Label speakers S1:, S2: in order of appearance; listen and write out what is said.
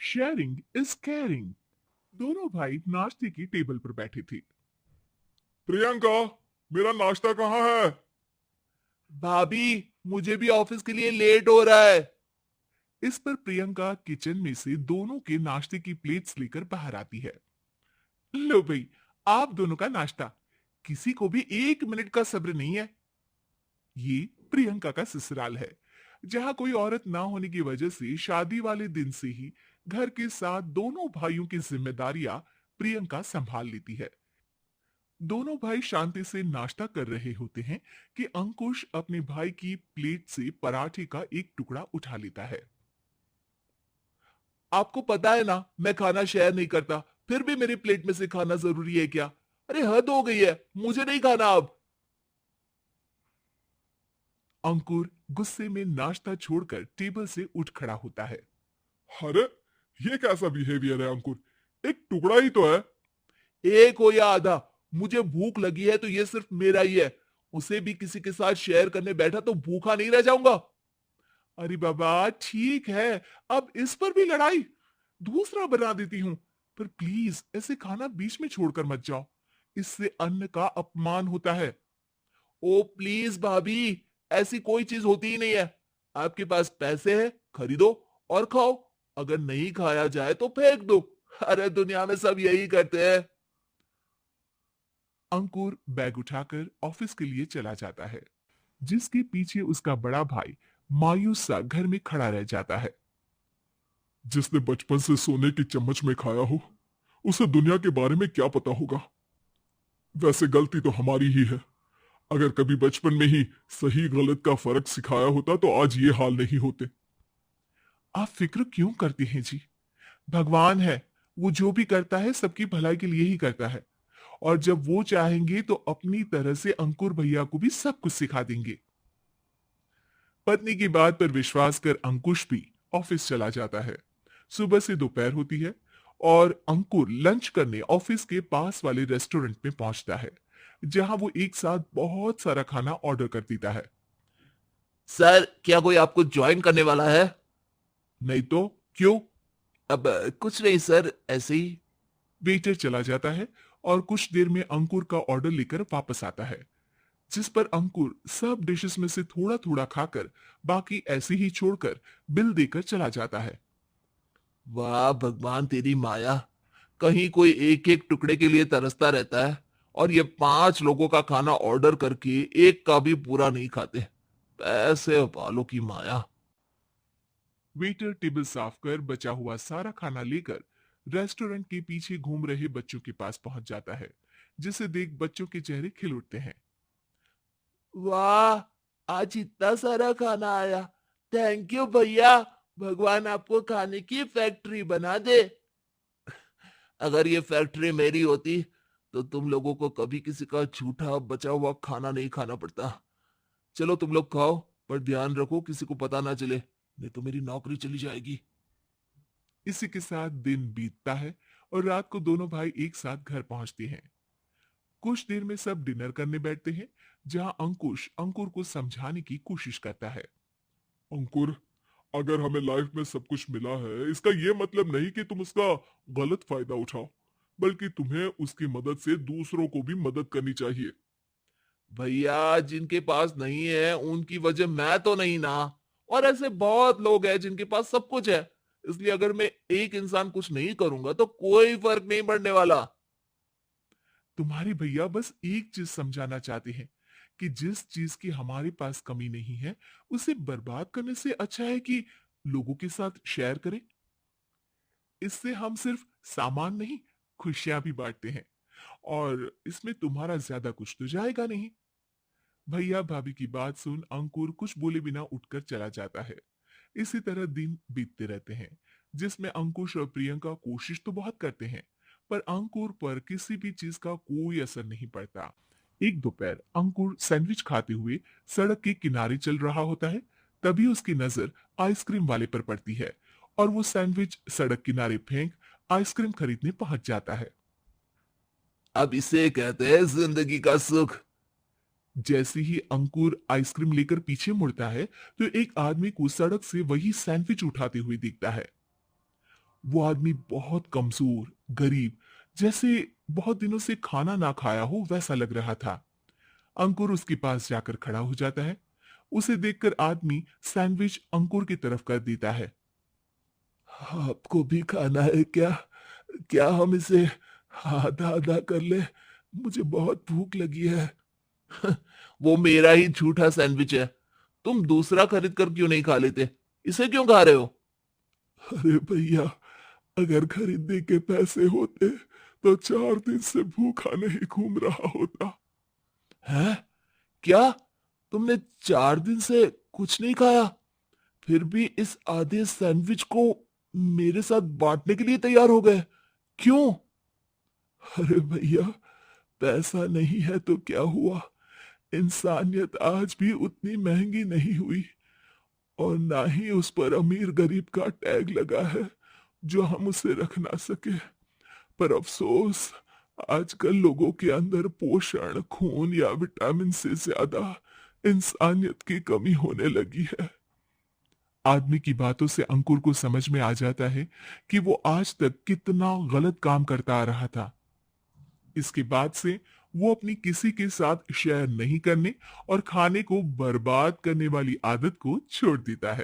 S1: Sharing is caring. दोनों भाई नाश्ते की टेबल पर बैठे थे।
S2: प्रियंका, मेरा नाश्ता कहाँ है?
S1: भाभी, मुझे भी ऑफिस के लिए लेट हो रहा है। इस पर प्रियंका किचन में से दोनों के नाश्ते की प्लेट्स लेकर बाहर आती है। लो भाई, आप दोनों का नाश्ता। किसी को भी 1 मिनट का सब्र नहीं है। ये प्रियंका का ससुराल है, जहां कोई औरत ना होने की वजह से शादी वाले दिन से ही घर के साथ दोनों भाइयों की जिम्मेदारियां प्रियंका संभाल लेती है। दोनों भाई शांति से नाश्ता कर रहे होते हैं कि अंकुश अपने भाई की प्लेट से पराठे का एक टुकड़ा उठा लेता है। आपको पता है ना, मैं खाना शेयर नहीं करता, फिर भी मेरी प्लेट में से खाना जरूरी है क्या? अरे हद हो गई है, मुझे नहीं खाना अब। अंकुर गुस्से में नाश्ता छोड़कर टेबल से उठ खड़ा होता है।
S2: अरे, ये कैसा बिहेवियर है अंकुर? एक टुकड़ा ही तो है।
S1: एक हो या आधा, मुझे भूख लगी है तो ये सिर्फ मेरा ही है। उसे भी किसी के साथ शेयर करने बैठा तो भूखा नहीं रह जाऊंगा। अरे बाबा ठीक है, अब इस पर भी लड़ाई। दूसरा बना देती हूँ, पर प्लीज ऐसे खाना बीच में छोड़कर मत जाओ। इससे अन्न का अपमान होता है। ओ प्लीज भाभी, ऐसी कोई चीज होती ही नहीं है। आपके पास पैसे हैं, खरीदो और खाओ। अगर नहीं खाया जाए तो फेंक दो। अरे दुनिया में सब यही करते हैं। अंकुर बैग उठाकर ऑफिस के लिए चला जाता है, जिसके पीछे उसका बड़ा भाई मायूस सा घर में खड़ा रह जाता है।
S2: जिसने बचपन से सोने की चम्मच में खाया हो, उसे दुनिया के बारे में क्या पता होगा। वैसे गलती तो हमारी ही है। अगर कभी बचपन में ही सही गलत का फर्क सिखाया होता तो आज ये हाल नहीं होते।
S1: आप फिक्र क्यों करते हैं जी? भगवान है, वो जो भी करता है सबकी भलाई के लिए ही करता है। और जब वो चाहेंगे तो अपनी तरह से अंकुर भैया को भी सब कुछ सिखा देंगे। पत्नी की बात पर विश्वास कर अंकुश भी ऑफिस चला जाता है। सुबह से दोपहर होती है और अंकुर लंच करने ऑफिस के पास वाले रेस्टोरेंट में पहुंचता है, जहां वो एक साथ बहुत सारा खाना ऑर्डर कर देता है। सर, क्या कोई आपको ज्वाइन करने वाला है? नहीं तो क्यों? अब कुछ नहीं सर, ऐसे ही। वेटर चला जाता है और कुछ देर में अंकुर का ऑर्डर लेकर वापस आता है, जिस पर अंकुर सब डिशेस में से थोड़ा थोड़ा खाकर बाकी ऐसे ही छोड़कर बिल देकर चला जाता है। वाह भगवान तेरी माया, कहीं कोई एक एक टुकड़े के लिए तरसता रहता है और ये 5 लोगों का खाना ऑर्डर करके एक का भी पूरा नहीं खाते। पैसे वालों की माया। वेटर टेबल साफ कर बचा हुआ सारा खाना लेकर रेस्टोरेंट के पीछे घूम रहे बच्चों के पास पहुंच जाता है, जिसे देख बच्चों के चेहरे खिल उठते हैं। वाह, आज इतना सारा खाना आया। थैंक यू भैया, भगवान आपको खाने की फैक्ट्री बना दे। अगर ये फैक्ट्री मेरी होती तो तुम लोगों को कभी किसी का झूठा बचा हुआ खाना नहीं खाना पड़ता। चलो तुम लोग खाओ, पर ध्यान रखो किसी को पता ना चले, नहीं तो मेरी नौकरी चली जाएगी। इसी के साथ दिन बीतता है और रात को दोनों भाई एक साथ घर पहुंचते हैं। कुछ देर में सब डिनर करने बैठते हैं, जहां अंकुश अंकुर को समझाने की कोशिश करता है।
S2: अंकुर, अगर हमें लाइफ में सब कुछ मिला है, इसका ये मतलब नहीं कि तुम उसका गलत फायदा उठाओ, बल्कि तुम्हें उसकी मदद से दूसरों को भी मदद करनी चाहिए।
S1: भैया, जिनके पास नहीं है उनकी वजह मैं तो नहीं ना। और ऐसे बहुत लोग हैं जिनके पास सब कुछ है। इसलिए अगर मैं एक इंसान कुछ नहीं करूंगा तो कोई फर्क नहीं पड़ने वाला। तुम्हारे भैया बस एक चीज समझाना चाहते हैं कि जिस चीज की हमारे पास कमी नहीं है, उसे बर्बाद करने से अच्छा है कि लोगों के साथ शेयर करें। इससे हम सिर्फ सामान नहीं, खुशियां भी बांटते हैं। और इसमें तुम्हारा ज्यादा कुछ तो जाएगा नहीं। भैया भाभी की बात सुन अंकुर कुछ बोले बिना उठकर चला जाता है। इसी तरह दिन बीतते रहते हैं, जिसमें अंकुश और प्रियंका कोशिश तो बहुत करते हैं, पर अंकुर पर किसी भी चीज का कोई असर नहीं पड़ता। एक दोपहर अंकुर सैंडविच खाते हुए सड़क के किनारे चल रहा होता है। तभी उसकी नजर आइसक्रीम वाले पर पड़ती है और वो सैंडविच सड़क किनारे फेंक आइसक्रीम खरीदने पहुंच जाता है। अब इसे कहते हैं जिंदगी का सुख। जैसे ही अंकुर आइसक्रीम लेकर पीछे मुड़ता है तो एक आदमी को सड़क से वही सैंडविच उठाते हुए दिखता है। वो आदमी बहुत कमजोर, गरीब, जैसे बहुत दिनों से खाना ना खाया हो वैसा लग रहा था। अंकुर उसके पास जाकर खड़ा हो जाता है। उसे देखकर आदमी सैंडविच अंकुर की तरफ कर देता है। आपको भी खाना है क्या? क्या हम इसे आधा आधा कर ले? मुझे बहुत भूख लगी है। वो मेरा ही झूठा सैंडविच है। तुम दूसरा खरीद कर क्यों नहीं खा लेते? इसे क्यों खा रहे हो? अरे भैया, अगर खरीदने के पैसे होते तो 4 दिन से भूखा नहीं घूम रहा होता। है? क्या? तुमने 4 दिन से कुछ नहीं खाया, फिर भी इस आधे सैंडविच को मेरे साथ बांटने के लिए तैयार हो गए? क्यों? अरे भैया, पैसा नहीं है तो क्या हुआ? इंसानियत आज भी उतनी महंगी नहीं हुई, और ना ही उस पर अमीर गरीब का टैग लगा है जो हम उसे रख ना सके। पर अफसोस, आजकल लोगों के अंदर पोषण, खून या विटामिन से ज्यादा इंसानियत की कमी होने लगी है। आदमी की बातों से अंकुर को समझ में आ जाता है कि वो आज तक कितना गलत काम करता आ रहा था। इसके बाद से वो अपनी किसी के साथ शेयर नहीं करने और खाने को बर्बाद करने वाली आदत को छोड़ देता है।